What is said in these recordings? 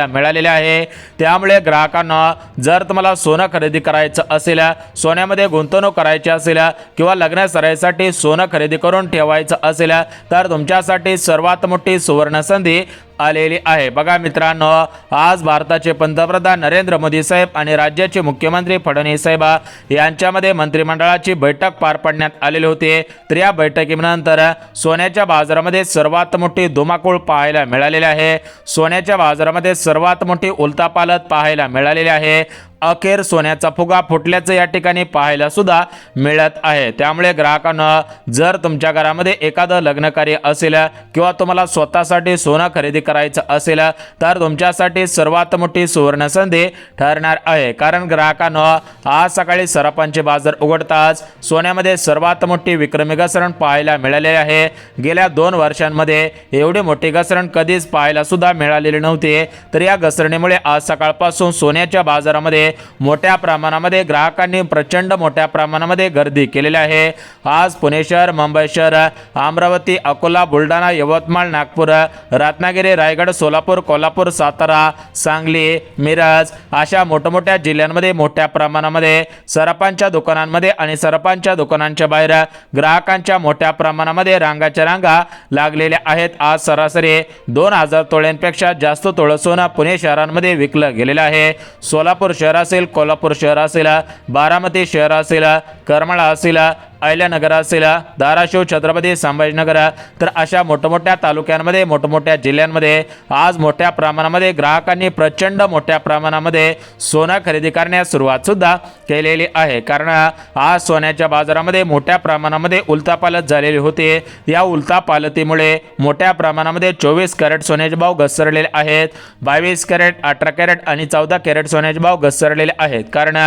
मिळालेले आहे। त्यामुळे ग्राहकांना जर तुम्हाला सोनं खरेदी करायचं असेल, सोन्यामध्ये गुंतवणूक करायची असेल किंवा लग्न सराईसाठी सोनं खरेदी करून ठेवायचं असेल तर तुमच्यासाठी सर्वात मोठी सुवर्ण संधी आलेली आहे। बघा मित्रांनो, आज भारताचे पंतप्रधान नरेंद्र मोदी साहेब आणि राज्याचे मुख्यमंत्री फडणवीस साहेब यांच्यामध्ये मंत्रिमंडळाची बैठक पार पाडण्यात आलेली होती। तर या बैठकीनंतर सोन्याच्या बाजारामध्ये सर्वात मोठी धुमाकूळ पाहायला मिळालेली आहे। सोन्याच्या बाजारामध्ये सर्वात मोठी उलथापालथ पाहायला मिळालेली आहे। अखेर सोन्याचा फुगा फुटल्याचं या ठिकाणी पाहायला सुद्धा मिळत आहे। त्यामुळे ग्राहकांना जर तुमच्या घरामध्ये एखादं लग्न कार्य असेल किंवा तुम्हाला स्वतःसाठी सोनं खरेदी करायचं असेल तर तुमच्यासाठी सर्वात मोठी सुवर्ण संधी ठरणार आहे। कारण ग्राहकांना आज सकाळी सराफांचे बाजार उघडताच सोन्यामध्ये सर्वात मोठी विक्रमी घसरण पाहायला मिळालेली आहे। गेल्या 2 वर्षांमध्ये एवढी मोठी घसरण कधीच पाहायला सुद्धा मिळालेली नव्हती। तर या घसरणीमुळे आज सकाळपासून सोन्याच्या बाजारामध्ये मोठ्या प्रमाणामध्ये ग्राहकांनी प्रचंड मोठ्या प्रमाणामध्ये गर्दी केलेली आहे। आज पुणे शहर, मुंबई शहर, अमरावती, अकोला, बुलढाणा, यवतमाळ, नागपूर, रत्नागिरी, रायगड, सोलापूर, कोल्हापूर, सातारा, सांगली, मिरज अशा मोठमोठ्या जिल्ह्यांमध्ये मोठ्या प्रमाणामध्ये सराफांच्या दुकानांमध्ये आणि सराफांच्या दुकानांच्या बाहेर ग्राहकांच्या मोठ्या प्रमाणामध्ये रांगाच्या रांगा लागलेल्या आहेत। आज सरासरी 2000 तोळ्यांपेक्षा जास्त तोळ सोनं पुणे शहरांमध्ये विकलं गेलेलं आहे। सोलापूर शहर असेल, कोल्हापूर शहर असेल, बारामती शहर असेल, करमाळा असेल, अहिल्यानगर असेल, धाराशिव, छत्रपती संभाजीनगर तर अशा मोठमोठ्या तालुक्यांमध्ये मोठमोठ्या जिल्ह्यांमध्ये आज मोठ्या प्रमाणामध्ये ग्राहकांनी प्रचंड मोठ्या प्रमाणामध्ये सोनं खरेदी करण्यास सुरुवात सुद्धा केलेली आहे। कारण आज सोन्याच्या बाजारामध्ये मोठ्या प्रमाणामध्ये उलथापालथ झालेली होती। या उलथापालथीमुळे मोठ्या प्रमाणामध्ये 24 कॅरेट सोन्याचे भाव घसरलेले आहेत। 22 कॅरेट, 18 कॅरेट आणि 14 कॅरेट सोन्याचे भाव घसरलेले आहेत। कारण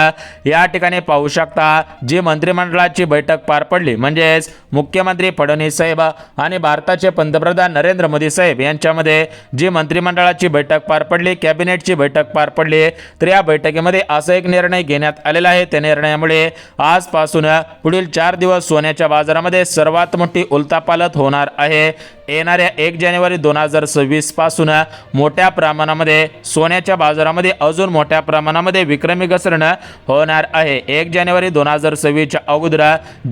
या ठिकाणी पाहू शकता जी मंत्रिमंडळाची बैठक पार पडली म्हणजेच मुख्यमंत्री फडणवीस साहेब आणि भारताचे पंतप्रधान नरेंद्र मोदी साहेब यांच्यामध्ये जी मंत्रिमंडळाची बैठक पार पडली, कॅबिनेटची बैठक पार पडली, तर या बैठकीमध्ये असा एक निर्णय घेण्यात आलेला आहे। त्या निर्णयामुळे आजपासून पुढील 4 दिवस सोन्याच्या बाजारामध्ये सर्वात मोठी उलथापालथ होणार आहे। येणाऱ्या 1 जानेवारी 2026 पासून मोठ्या प्रमाणामध्ये सोन्याच्या बाजारामध्ये अजून मोठ्या प्रमाणामध्ये विक्रमी घसरण होणार आहे। 1 जानेवारी 2026 च्या अगोदर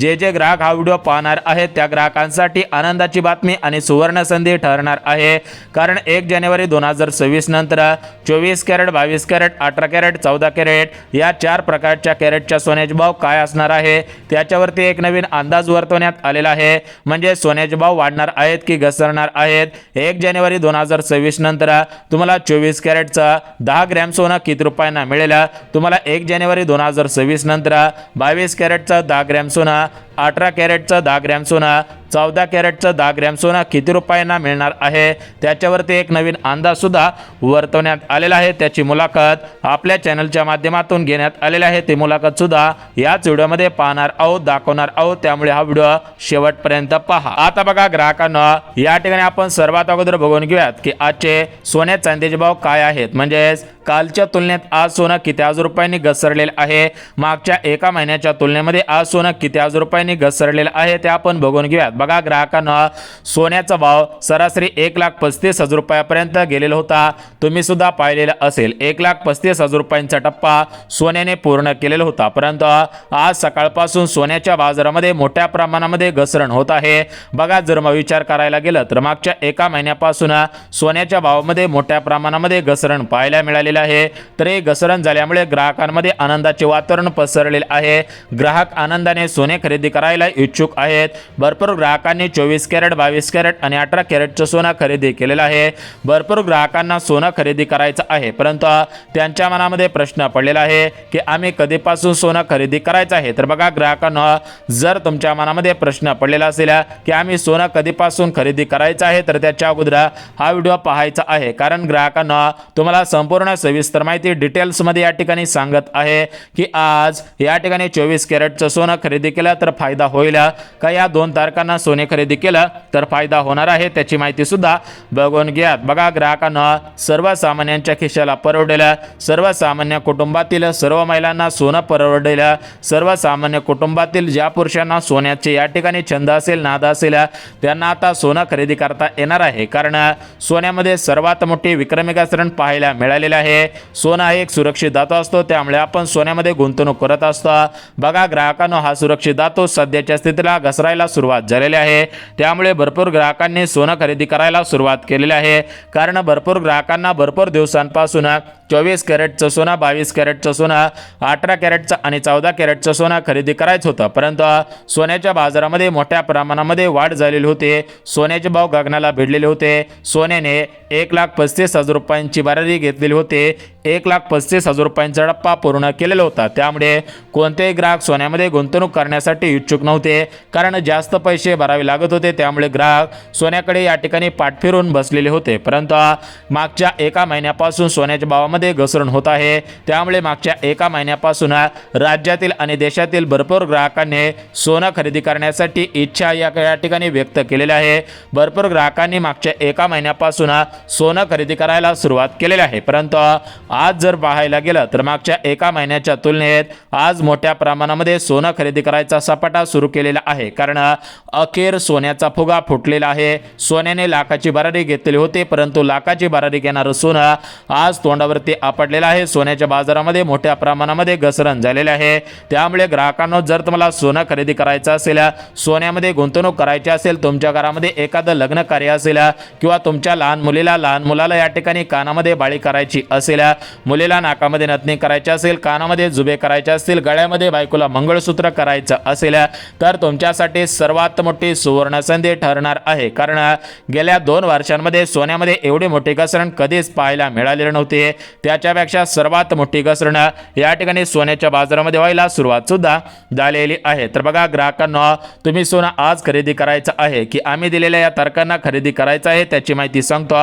जे ग्राहक हा व्हिडिओ पाहणार आहेत त्या ग्राहकांसाठी आनंदाची बातमी आणि सुवर्ण संधी ठरणार आहे। कारण 1 जानेवारी 2026 नंतर 24 कॅरेट, 22 कॅरेट, 18 कॅरेट, 14 कॅरेट या 4 प्रकारच्या कॅरेटच्या सोन्याचे भाव काय असणार आहे त्याच्यावरती एक नवीन अंदाज वर्तवण्यात आलेला आहे। म्हणजे सोन्याचे भाव वाढणार आहेत की घसरणार आहेत। 1 जानेवारी 2026 नंतर तुम्हाला 24 कॅरेटचा 10 ग्रॅम सोनं किती रुपयांना मिळेल, तुम्हाला 1 जानेवारी 2026 नंतर 22 कॅरेटचा 10 ग्रॅम सोनं, 18 कॅरेटचं 10 ग्रॅम सोनं, 14 कॅरेटचं 10 ग्रॅम सोनं किती रुपयांना मिळणार आहे त्याच्यावरती एक नवीन अंदाज सुद्धा वर्तवण्यात आलेला आहे। त्याची मुलाखत आपल्या चॅनलच्या माध्यमातून घेण्यात आलेली आहे। ती मुलाखत सुद्धा याच व्हिडिओमध्ये पाहणार आहोत, दाखवणार आहोत। त्यामुळे हा व्हिडिओ शेवटपर्यंत पहा। आता बघा ग्राहकांना या ठिकाणी आपण सर्वात अगोदर बघून घेऊयात की आजचे सोन्या चांदीचे भाव काय आहेत। म्हणजेच कालच्या तुलनेत आज सोनं किती हजार रुपयांनी घसरलेले आहे, मागच्या एका महिन्याच्या तुलनेमध्ये आज सोनं किती हजार रुपयांनी घसरलेलं आहे ते आपण बघून घेऊयात। बघा ग्राहकांना सोन्याचा भाव सरासरी 1,35,000 रुपयापर्यंत गेलेला होता। तुम्ही सुद्धा पाहिलेला असेल 1,35,000 रुपयांचा टप्पा सोन्याने पूर्ण केलेला होता। परंतु आज सकाळपासून सोन्याच्या बाजारामध्ये मोठ्या प्रमाणामध्ये घसरण होत आहे। बघा जर मग विचार करायला गेलं तर मागच्या एका महिन्यापासून सोन्याच्या भावामध्ये मोठ्या प्रमाणामध्ये घसरण पाहायला मिळालेलं आहे। तर हे घसरण झाल्यामुळे ग्राहकांमध्ये आनंदाचे वातावरण पसरलेले आहे। ग्राहक आनंदाने सोने खरेदी करायला इच्छुक आहेत। भरपूर ग्राहकांनी 24 कॅरेट, 22 कॅरेट आणि 18 कॅरेटचं सोनं खरेदी केलेलं आहे। भरपूर ग्राहकांना सोनं खरेदी करायचं आहे, परंतु त्यांच्या मनामध्ये प्रश्न पडलेला आहे की आम्ही कधीपासून सोनं खरेदी करायचं आहे। तर बघा ग्राहकांना जर तुमच्या मनामध्ये प्रश्न पडलेला असेल की आम्ही सोनं कधीपासून खरेदी करायचं आहे तर त्याच्या अगोदर हा व्हिडिओ पाहायचा आहे। कारण ग्राहकांना तुम्हाला संपूर्ण सविस्तर माहिती डिटेल्समध्ये या ठिकाणी सांगत आहे की आज या ठिकाणी 24 कॅरेटचं सोनं खरेदी केलं तर फायदा होईल का, या 2 तारखांना सोने खरेदी केलं तर फायदा होणार आहे त्याची माहिती सुद्धा बघून घ्या। बघा ग्राहकांना सर्वसामान्यांच्या खिशाला परवडेल, सर्वसामान्य कुटुंबातील सर्व महिलांना सोनं परवडेल, सर्वसामान्य कुटुंबातील ज्या पुरुषांना सोन्याचे या ठिकाणी छंद असेल, नाद असेल, त्यांना आता सोनं खरेदी करता येणार आहे। कारण सोन्यामध्ये सर्वात मोठी विक्रमी घसरण पाहायला मिळालेली आहे। सोनं हा एक सुरक्षित धातू असतो, त्यामुळे आपण सोन्यामध्ये गुंतवणूक करत असतो। बघा ग्राहकांनो, हा सुरक्षित धातू सध्याच्या स्थितीला घसरायला सुरुवात झालेली आहे, त्यामुळे भरपूर ग्राहकांनी सोनं खरेदी करायला सुरुवात केलेली आहे। कारण भरपूर ग्राहकांना भरपूर दिवसांपासून 24 कॅरेटचं सोनं, 22 कॅरेटचं सोनं, 18 कॅरेटचं आणि 14 कॅरेटचं सोनं खरेदी करायचं होतं, परंतु सोन्याच्या बाजारामध्ये मोठ्या प्रमाणामध्ये वाढ झालेली होती। सोन्याचे भाव गगनाला भिडलेले होते। सोन्याने 1,35,000 रुपयांची भरारी घेतलेली होती, 1,35,000 रुपयांचा टप्पा पूर्ण केलेला होता। त्यामुळे कोणतेही ग्राहक सोन्यामध्ये गुंतवणूक करण्यासाठी इच्छुक नव्हते, कारण जास्त पैसे भरावे लागत होते। त्यामुळे ग्राहक सोन्याकडे या ठिकाणी पाठ फिरून बसलेले होते। परंतु मागच्या 1 महिन्यापासून सोन्याच्या भावामध्ये घसरण होत आहे, त्यामुळे मागच्या 1 महिन्यापासून राज्यातील आणि देशातील भरपूर ग्राहकांनी सोनं खरेदी करण्यासाठी इच्छा या ठिकाणी व्यक्त केलेली आहे। भरपूर ग्राहकांनी मागच्या 1 महिन्यापासून सोनं खरेदी करायला सुरुवात केलेली आहे। परंतु आज जर पाहायला गेलं तर मागच्या 1 महिन्याच्या तुलनेत आज मोठ्या प्रमाणामध्ये सोनं खरेदी करायचा सपाटा सुरू केलेला आहे। कारण अखेर सोन्याचा फुगा फुटलेला आहे। सोन्याने लाखाची भरारी घेतलेली होती, परंतु लाखाची भरारी घेणारं सोनं आज तोंडावरती आपडलेलं आहे। सोन्याच्या बाजारामध्ये मोठ्या प्रमाणामध्ये घसरण झालेले आहे। त्यामुळे ग्राहकांनो, जर तुम्हाला सोनं खरेदी करायचं असेल, सोन्यामध्ये गुंतवणूक करायची असेल, तुमच्या घरामध्ये एखादं लग्न कार्य असेल किंवा तुमच्या लहान मुलाला या ठिकाणी कानामध्ये बाळी करायची असेल, मुलीला नाकामध्ये नथनी करायची असेल, कानामध्ये जुबे करायचे असतील, गळ्यामध्ये बायकोला मंगळसूत्र करायचं असेल, तर तुमच्यासाठी सर्वात मोठी सुवर्ण संधी ठरणार आहे। कारण गेल्या 2 वर्षांमध्ये सोन्यामध्ये एवढी मोठी घसरण कधीच पाहायला मिळालेली नव्हती। त्याच्यापेक्षा सर्वात मोठी घसरण या ठिकाणी सोन्याच्या बाजारामध्ये व्हायला सुरुवात सुद्धा झालेली आहे। तर बघा ग्राहकांना, तुम्ही सोनं आज खरेदी करायचं आहे की आम्ही दिलेल्या या तारखांना खरेदी करायचं आहे त्याची माहिती सांगतो।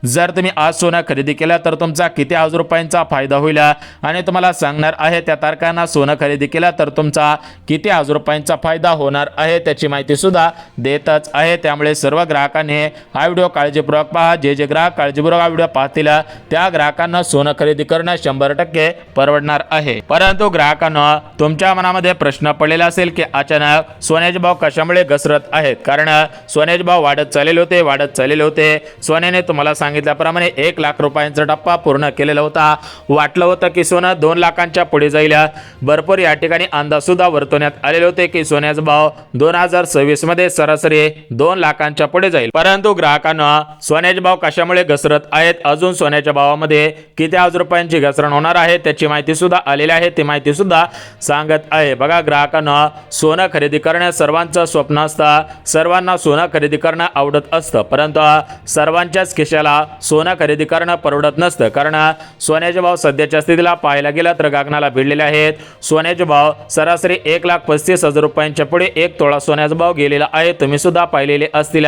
जर तुम्ही आज सोनं खरेदी केलं तर तुमचा किती हजार रुपयांचा फायदा होईल आणि तुम्हाला सांगणार आहे त्या तारखांना सोनं खरेदी केलं तर तुमचा किती हजार रुपयांचा फायदा होणार आहे त्याची माहिती सुद्धा देतच आहे। त्यामुळे सर्व ग्राहकांनी हा व्हिडिओ काळजीपूर्वक पहा। जे ग्राहक काळजीपूर्वक हा व्हिडिओ पाहतील त्या ग्राहकांना सोनं खरेदी करणं 100% परवडणार आहे। परंतु ग्राहकांना, तुमच्या मनामध्ये प्रश्न पडलेला असेल की अचानक सोन्याचे भाव कशामुळे घसरत आहेत। कारण सोन्याचे भाव वाढत चाललेले होते। सोन्याने तुम्हाला सांगितल्याप्रमाणे 1 लाख रुपयांचा टप्पा पूर्ण केलेला होता। वाटलं होतं की सोनं 2 लाखांच्या पुढे जाईल। भरपूर या ठिकाणी अंदाज सुद्धा वर्तवण्यात आलेले होते की सोन्याचा भाव 2026 मध्ये सरासरी 2 लाखांच्या पुढे जाईल। परंतु ग्राहकांना, सोन्याचे भाव कशामुळे घसरत आहेत, अजून सोन्याच्या भावामध्ये किती हजार रुपयांची घसरण होणार आहे त्याची माहिती सुद्धा आलेली आहे, ती माहिती सुद्धा सांगत आहे। बघा ग्राहकांना, सोनं खरेदी करणे सर्वांचं स्वप्न असतं, सर्वांना सोनं खरेदी करणं आवडत असतं, परंतु सर्वांच्याच खिशाला सोनं खरेदी करणं परवडत नसतं। कारण सोन्याचे भाव सध्याच्या स्थितीला पाहायला गेलं तर गगनाला भिडलेले आहेत। सोन्याचे भाव सरासरी 1,35,000 रुपयांच्या पुढे 1 तोळा सोन्याचा भाव गेलेला आहे, तुम्ही सुद्धा पाहिलेले असतील।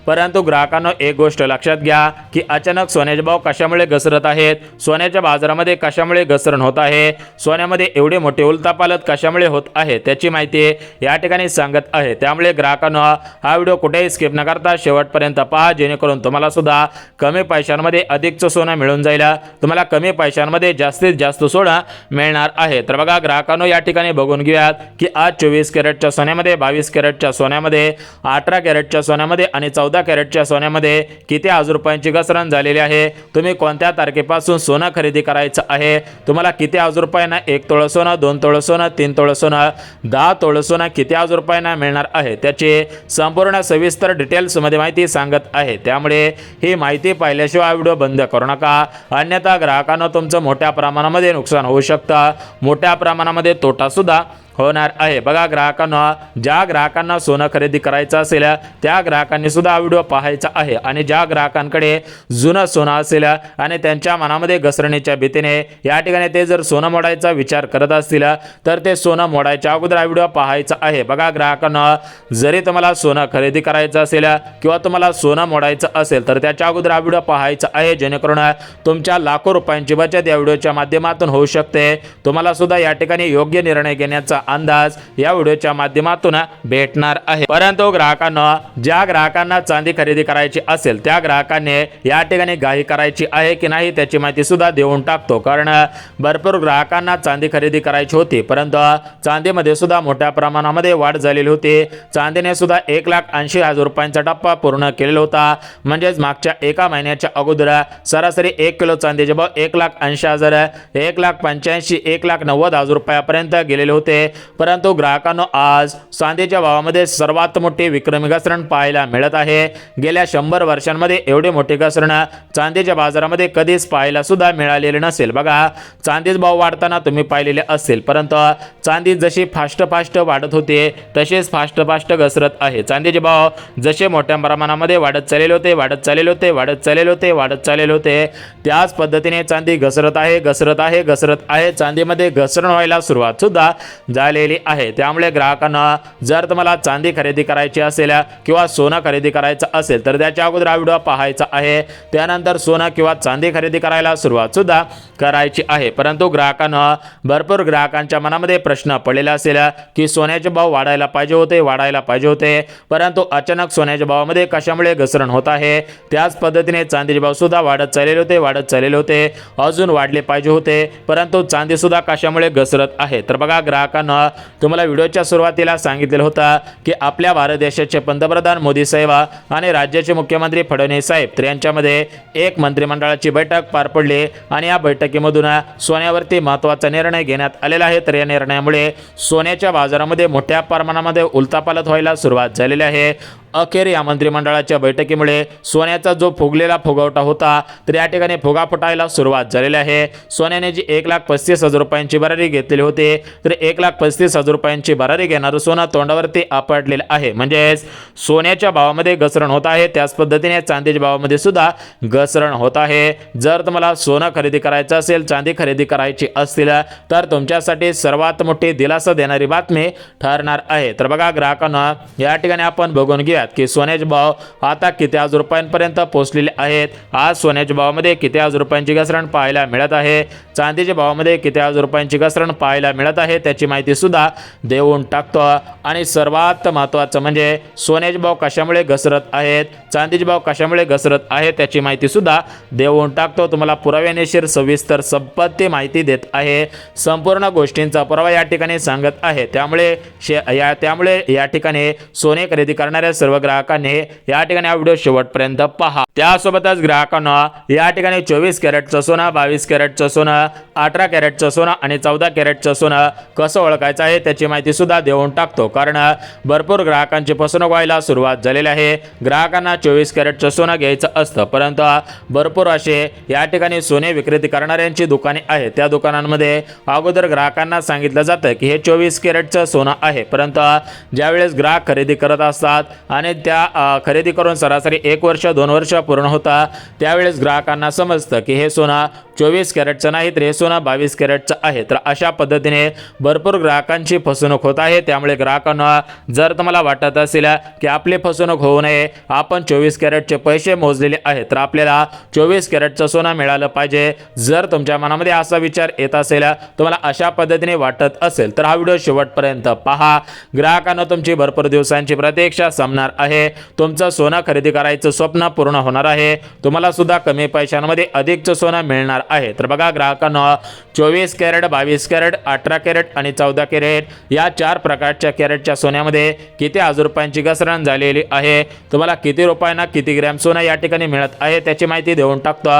परंतु ग्राहकांनो, एक गोष्ट लक्षात घ्या की अचानक सोन्याचे भाव कशामुळे घसरत आहेत, सोन्याच्या बाजारामध्ये कशामुळे घसरण होत आहे, सोन्यामध्ये एवढे मोठे उलथापालथ कशामुळे होत आहे त्याची माहिती या ठिकाणी सांगत आहे। त्यामुळे ग्राहकांनो, हा व्हिडिओ कुठेही स्किप न करता शेवटपर्यंत पहा, जेणेकरून तुम्हाला सुद्धा कमी पैशांमध्ये अधिकचं सोनं मिळून जाईल, तुम्हाला कमी पैशांमध्ये जास्तीत जास्त सोनं मिळणार आहे। तर बघा ग्राहकांनो, या ठिकाणी बघून घेऊयात की आज 24 कॅरेटच्या सोन्यामध्ये, 22 कॅरेटच्या सोन्यामध्ये, 18 कॅरेटच्या सोन्यामध्ये आणि 14 कॅरेटच्या सोन्यामध्ये किती हजार रुपयांची घसरण झालेली आहे। तुम्ही कोणत्या तारखेपासून सोनं खरेदी करायचं आहे, तुम्हाला किती हजार रुपयांना 1 तोळं सोनं, 2 तोळं सोनं, 3 तोळं सोनं, 10 तोळं सोनं किती हजार रुपयांना मिळणार आहे त्याची संपूर्ण सविस्तर डिटेल्समध्ये माहिती सांगत आहे। त्यामुळे ही माहिती पाहिल्याशिवाय व्हिडिओ बंद करू नका, अन्यथा ग्राहकांना तुमचं मोठ्या प्रमाणामध्ये नुकसान होऊ शकतं, मोठ्या प्रमाणामध्ये तोटा सुद्धा होणार आहे। बघा ग्राहकांना, ज्या ग्राहकांना सोनं खरेदी करायचं असेल त्या ग्राहकांनी सुद्धा हा व्हिडिओ पाहायचा आहे आणि ज्या ग्राहकांकडे जुनं सोनं असेल आणि त्यांच्या मनामध्ये घसरणीच्या भीतीने या ठिकाणी ते जर सोनं मोडायचा विचार करत असतील तर ते सोनं मोडायच्या अगोदर हा व्हिडिओ पाहायचा आहे। बघा ग्राहकांना, जरी तुम्हाला सोनं खरेदी करायचं असेल किंवा तुम्हाला सोनं मोडायचं असेल तर त्याच्या अगोदर हा व्हिडिओ पाहायचा आहे, जेणेकरून तुमच्या लाखो रुपयांची बचत या व्हिडिओच्या माध्यमातून होऊ शकते। तुम्हाला सुद्धा या ठिकाणी योग्य निर्णय घेण्याचा अंदाज या व्हिडिओच्या माध्यमातून भेटणार आहे। परंतु ग्राहकांना, ज्या ग्राहकांना चांदी खरेदी करायची असेल त्या ग्राहकांनी या ठिकाणी घाई करायची आहे की नाही त्याची माहिती सुद्धा देऊन टाकतो, कारण भरपूर ग्राहकांना चांदी खरेदी करायची होती परंतु चांदीमध्ये सुद्धा मोठ्या प्रमाणामध्ये वाढ झालेली होती। चांदीने सुद्धा 1,80,000 रुपयांचा टप्पा पूर्ण केलेला होता, म्हणजेच मागच्या एका महिन्याच्या अगोदर सरासरी 1 किलो चांदीचे भाव 1,80,000, 1,85,000, 1,90,000 रुपयापर्यंत गेलेले होते। परंतु ग्राहकांनो, आज चांदीच्या भावामध्ये सर्वात मोठी विक्रमी घसरण पाहायला मिळत आहे। गेल्या 100 वर्षांमध्ये एवढी मोठी घसरण चांदीच्या बाजारामध्ये कधीच पाहायला सुद्धा मिळालेली नसेल। बघा, चांदीचे भाव वाढताना तुम्ही पाहिलेले असेल, परंतु चांदी जशी फास्ट वाढत होते तसेच फास्ट घसरत आहे। चांदीचे भाव जसे मोठ्या प्रमाणामध्ये वाढत चाललेले होते त्याच पद्धतीने चांदी घसरत आहे। चांदीमध्ये घसरण व्हायला सुरुवात सुद्धा झालेली आहे। त्यामुळे ग्राहकांना, जर तुम्हाला चांदी खरेदी करायची असेल किंवा सोनं खरेदी करायचं असेल तर त्याच्या अगोदर हा व्हिडिओ पाहायचा आहे, त्यानंतर सोनं किंवा चांदी खरेदी करायला सुरुवात सुद्धा करायची आहे। परंतु ग्राहकांना, भरपूर ग्राहकांच्या मनामध्ये प्रश्न पडलेला असेल की सोन्याचे भाव वाढायला पाहिजे होते, परंतु अचानक सोन्याच्या भावामध्ये कशामुळे घसरण होत आहे। त्याच पद्धतीने चांदीचे भाव सुद्धा वाढत चाललेले होते, अजून वाढले पाहिजे होते, परंतु चांदी सुद्धा कशामुळे घसरत आहे। तर बघा ग्राहकांना, तुम्हाला व्हिडिओच्या सुरुवातीला सांगितलेलं होतं की आपल्या भारत देशाचे पंतप्रधान मोदी साहेब आणि राज्याचे मुख्यमंत्री फडणवीस साहेब तर यांच्यामध्ये एक मंत्रिमंडळाची बैठक पार पडली आणि या बैठकीमधून सोन्यावरती महत्त्वाचा निर्णय घेण्यात आलेला आहे। तर या निर्णयामुळे सोन्याच्या बाजारामध्ये मोठ्या प्रमाणामध्ये उलथापालथ व्हायला सुरुवात झालेली आहे। अखेर या मंत्रिमंडळाच्या बैठकीमुळे सोन्याचा जो फुगलेला फुगवटा होता तर या ठिकाणी फुगा फुटायला सुरुवात झालेली आहे। सोन्याने जी 1,35,000 रुपयांची भरारी घेतलेली होती तर 1,35,000 रुपयांची भरारी घेणारं सोनं तोंडावरती आपटलेलं आहे, म्हणजेच सोन्याच्या भावामध्ये घसरण होत आहे। त्याच पद्धतीने चांदीच्या भावामध्ये सुद्धा घसरण होत आहे। जर तुम्हाला सोनं खरेदी करायचं असेल, चांदी खरेदी करायची असतील तर तुमच्यासाठी सर्वात मोठी दिलासा देणारी बातमी ठरणार आहे। तर बघा ग्राहकांना, या ठिकाणी आपण बघून घेऊया की सोन्याचे भाव आता किती हजार रुपयांपर्यंत पोहोचलेले आहेत। आज सोन्याच्या भावामध्ये किती हजार रुपयांची घसरण पाहायला मिळत आहे, चांदीच्या भावामध्ये किती हजार रुपयांची घसरण पाहायला मिळत आहे त्याची माहिती सुद्धा देऊन टाकतो। आणि सर्वात महत्त्वाचं म्हणजे सोन्याचे भाव कशामुळे घसरत आहेत, चांदीचे भाव कशामुळे घसरत आहेत त्याची माहिती सुद्धा देऊन टाकतो। तुम्हाला पुराव्यानेशीर सविस्तर संपत्ती माहिती देत आहे, संपूर्ण गोष्टींचा पुरावा या ठिकाणी सांगत आहे। त्यामुळे या ठिकाणी सोने खरेदी करणाऱ्या सर्व ग्राहकांनी या ठिकाणी हा व्हिडिओ शेवटपर्यंत पहा। त्यासोबतच ग्राहकांना, या ठिकाणी 24 कॅरेटचं सोनं, 22 कॅरेटचं सोनं, 18 कॅरेटचं सोनं आणि 14 कॅरेटचं सोनं कसं ओळखायचं आहे त्याची माहिती सुद्धा देऊन टाकतो, कारण भरपूर ग्राहकांची फसवणूक व्हायला सुरुवात झालेली आहे। ग्राहकांना 24 कॅरेटचं सोनं घ्यायचं असतं, परंतु भरपूर असे या ठिकाणी सोने विक्रेते करणाऱ्यांची दुकाने आहेत। त्या दुकानांमध्ये अगोदर ग्राहकांना सांगितलं जातं की हे 24 कॅरेटचं सोनं आहे, परंतु ज्यावेळेस ग्राहक खरेदी करत असतात आणि त्या खरेदी करून सरासरी 1 वर्ष 2 वर्ष पूर्ण होता त्यावेळेस ग्राहकांना समजतं की हे सोनं 24 कॅरेटचं नाही तर हे सोनं 22 कॅरेटचं आहे। तर अशा पद्धतीने भरपूर ग्राहकांची फसवणूक होत आहे। त्यामुळे ग्राहकांना, जर तुम्हाला वाटत असेल की आपली फसवणूक होऊ नये, आपण 24 कॅरेटचे पैसे मोजलेले आहेत तर आपल्याला 24 कॅरेटचं सोनं मिळालं पाहिजे, जर तुमच्या मनामध्ये असा विचार येत असेल, तुम्हाला अशा पद्धतीने वाटत असेल तर हा व्हिडिओ शेवटपर्यंत पहा। ग्राहकांना, तुमची भरपूर दिवसांची प्रतीक्षा संपणार आहे, तुमचं सोनं खरेदी करायचं स्वप्न पूर्ण होणार आहे, तुम्हाला सुद्धा कमी पैशांमध्ये अधिकचं सोनं मिळणार आहे। तर बघा ग्राहकांना, 24 कॅरेट, 22 कॅरेट, 18 कॅरेट आणि 14 कॅरेट या 4 प्रकारच्या कॅरेटच्या सोन्यामध्ये किती हजार रुपयांची घसरण झालेली आहे, तुम्हाला किती रुपयांना किती ग्रॅम सोनं या ठिकाणी मिळत आहे त्याची माहिती देऊन टाकतो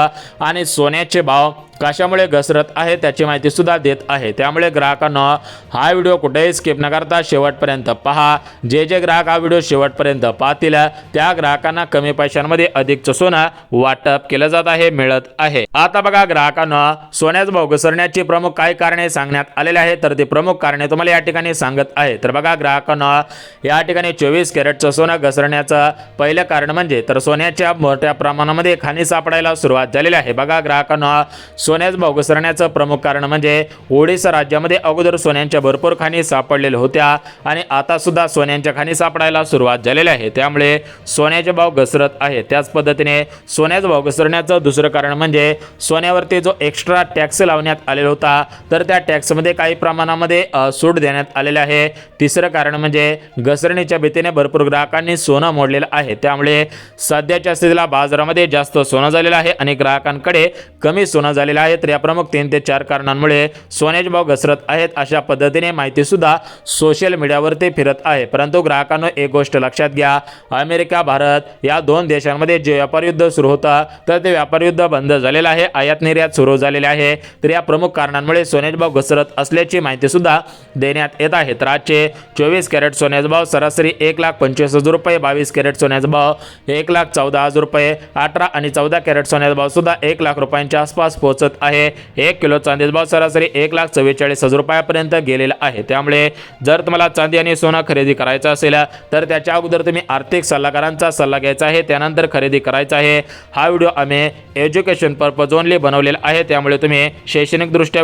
आणि सोन्याचे भाव कशामुळे घसरत आहे त्याची माहिती सुद्धा देत आहे। त्यामुळे ग्राहकांना, हा व्हिडिओ कुठेही स्किप न करता शेवटपर्यंत पहा। जे ग्राहक हा व्हिडिओ शेवटपर्यंत पाहतील त्या ग्राहकांना कमी पैशांमध्ये अधिकचं सोनं वाटप केलं जात आहे, मिळत आहे। आता बघा ग्राहकांना सोन्याचा भाव घसरण्याची प्रमुख काही कारणे सांगण्यात आलेले आहे, तर ती प्रमुख कारणे तुम्हाला या ठिकाणी सांगत आहे. तर बघा ग्राहकांना या ठिकाणी 24 कॅरेटचं सोनं घसरण्याचं पहिलं कारण म्हणजे तर सोन्याच्या मोठ्या प्रमाणामध्ये खाणी सापडायला सुरुवात झालेली आहे. बघा ग्राहकांना सोन्याचा भाव घसरण्याचं प्रमुख कारण म्हणजे ओडिशा राज्यामध्ये अगोदर सोन्यांच्या भरपूर खाणी सापडलेल्या होत्या आणि आता सुद्धा सोन्यांच्या खाणी सापडायला सुरुवात झालेली आहे, त्यामुळे सोन्याचे भाव घसरत आहे. त्याच पद्धतीने सोन्याचा भाव घसरण्याचं दुसरं कारण म्हणजे सोन्यावरती जो एक्स्ट्रा टॅक्स लावण्यात आलेला होता तर त्या टॅक्समध्ये काही प्रमाणामध्ये सूट देण्यात आलेले आहे. तिसरं कारण म्हणजे घसरणीच्या भीतीने भरपूर ग्राहकांनी सोनं मोडलेलं आहे, त्यामुळे सध्याच्या स्थितीला बाजारामध्ये जास्त सोनं झालेलं आहे आणि ग्राहकांकडे कमी सोनं झालेलं आहे. तर या प्रमुख 3 ते 4 कारणांमुळे सोन्याचे भाव घसरत आहेत अशा पद्धतीने माहिती सुद्धा सोशल मीडियावरती फिरत आहे. परंतु ग्राहकांनो एक गोष्ट लक्षात घ्या, अमेरिका भारत या 2 देशांमध्ये जे व्यापार युद्ध सुरू होतं तर ते व्यापार युद्ध बंद झालेलं आहे, आयात निर्यात सुरू झालेले आहे. तर या प्रमुख कारणांमुळे सोन्याचे भाव घसरत असल्याची माहिती सुद्धा देण्यात येत आहे. तर आजचे 24 कॅरेट सोन्याचा भाव सरासरी 1,25,000 रुपये, 22 कॅरेट सोन्याचा भाव 1,14,000 रुपये, 18 आणि 14 कॅरेट सोन्याचा भाव सुद्धा 1 लाख रुपयांच्या आसपास पोहोचत आहे. 1 किलो चांदीचा भाव सरासरी 1,44,000 रुपयापर्यंत गेलेला आहे. त्यामुळे जर तुम्हाला चांदी आणि सोनं खरेदी करायचं असेल तर त्याच्या अगोदर तुम्ही आर्थिक सल्लागारांचा सल्ला घ्यायचा आहे, त्यानंतर खरेदी करायचा आहे. हा व्हिडिओ आम्ही एज्युकेशन पर्पज ओनली बनवलेला आहे, त्यामुळे तुम्ही शैक्षणिक दृष्ट्या